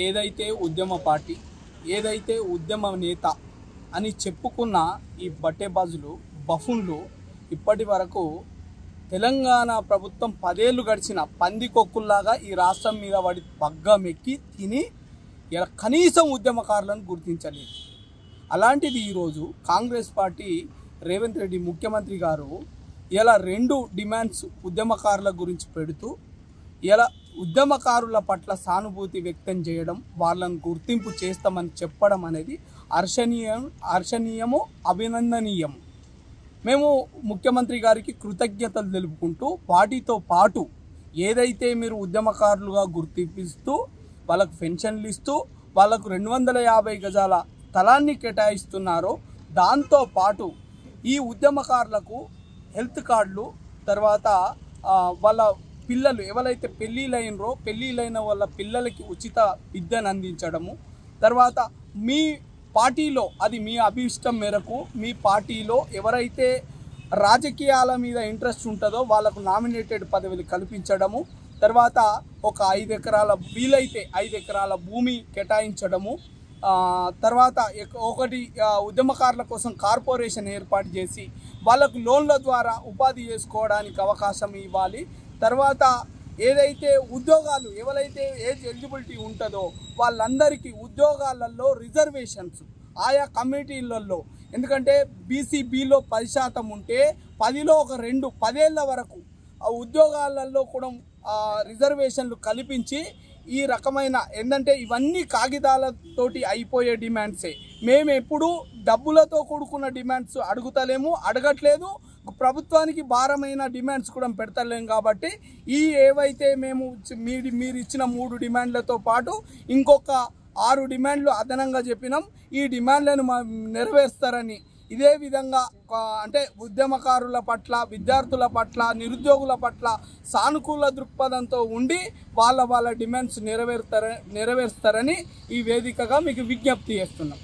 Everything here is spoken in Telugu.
ఏదైతే ఉద్యమ పార్టీ, ఏదైతే ఉద్యమ నేత అని చెప్పుకున్న ఈ బట్టేబాజులు, బఫున్లు ఇప్పటి వరకు తెలంగాణ ప్రభుత్వం 10 ఏళ్ళు గడిచిన పందికొక్కుల్లాగా ఈ రాష్ట్రం మీద వాడి పగ్గం ఎక్కి తిని ఇలా కనీసం ఉద్యమకారులను గుర్తించలేదు. అలాంటిది ఈరోజు కాంగ్రెస్ పార్టీ రేవంత్ రెడ్డి ముఖ్యమంత్రి గారు ఇలా 2 డిమాండ్స్ ఉద్యమకారుల గురించి పెడుతూ ఇలా ఉద్యమకారుల పట్ల సానుభూతి వ్యక్తం చేయడం, వాళ్ళను గుర్తింపు చేస్తామని చెప్పడం అనేది హర్షణీయము, అభినందనీయం. మేము ముఖ్యమంత్రి గారికి కృతజ్ఞతలు తెలుపుకుంటూ వాటితో పాటు ఏదైతే మీరు ఉద్యమకారులుగా గుర్తిపిస్తూ వాళ్ళకు పెన్షన్లు ఇస్తూ వాళ్ళకు 250 గజాల స్థలాన్ని కేటాయిస్తున్నారో దాంతోపాటు ఈ ఉద్యమకారులకు హెల్త్ కార్డులు, తర్వాత వాళ్ళ పిల్లలు ఎవరైతే పెళ్ళిళ్ళైన వాళ్ళ పిల్లలకి ఉచిత విద్యను అందించడము, తర్వాత మీ పార్టీలో అది మీ అభిష్టం మేరకు మీ పార్టీలో ఎవరైతే రాజకీయాల మీద ఇంట్రెస్ట్ ఉంటుందో వాళ్ళకు నామినేటెడ్ పదవులు కల్పించడము, తర్వాత ఒక 5 ఎకరాల వీలైతే 5 ఎకరాల భూమి కేటాయించడము, తర్వాత ఒకటి ఉద్యమకారుల కోసం కార్పొరేషన్ ఏర్పాటు చేసి వాళ్ళకు లోన్ల ద్వారా ఉపాధి చేసుకోవడానికి అవకాశం ఇవ్వాలి. తర్వాత ఏదైతే ఉద్యోగాలు ఎవరైతే ఏజ్ ఎలిజిబిలిటీ ఉంటుందో వాళ్ళందరికీ ఉద్యోగాలలో రిజర్వేషన్స్ ఆయా కమిటీలలో, ఎందుకంటే బీసీబీలో 10% ఉంటే 10లో ఒక 2 10 ఏళ్ల వరకు ఉద్యోగాలలో కూడా రిజర్వేషన్లు కల్పించి ఈ రకమైన ఏంటంటే ఇవన్నీ కాగితాలతోటి అయిపోయే డిమాండ్సే. మేము ఎప్పుడు డబ్బులతో కూడుకున్న డిమాండ్స్ అడగట్లేదు, ప్రభుత్వానికి భారమైన డిమాండ్స్ కూడా పెడతలేము. కాబట్టి ఈ ఏవైతే మీరు ఇచ్చిన 3 డిమాండ్లతో పాటు ఇంకొక 6 డిమాండ్లు అదనంగా చెప్పినాం. ఈ డిమాండ్లను నెరవేరుస్తారని, ఇదే విధంగా అంటే ఉద్యమకారుల పట్ల, విద్యార్థుల పట్ల, నిరుద్యోగుల పట్ల సానుకూల దృక్పథంతో ఉండి వాళ్ళ డిమాండ్స్ నెరవేరుస్తారని ఈ వేదికగా మీకు విజ్ఞప్తి చేస్తున్నాం.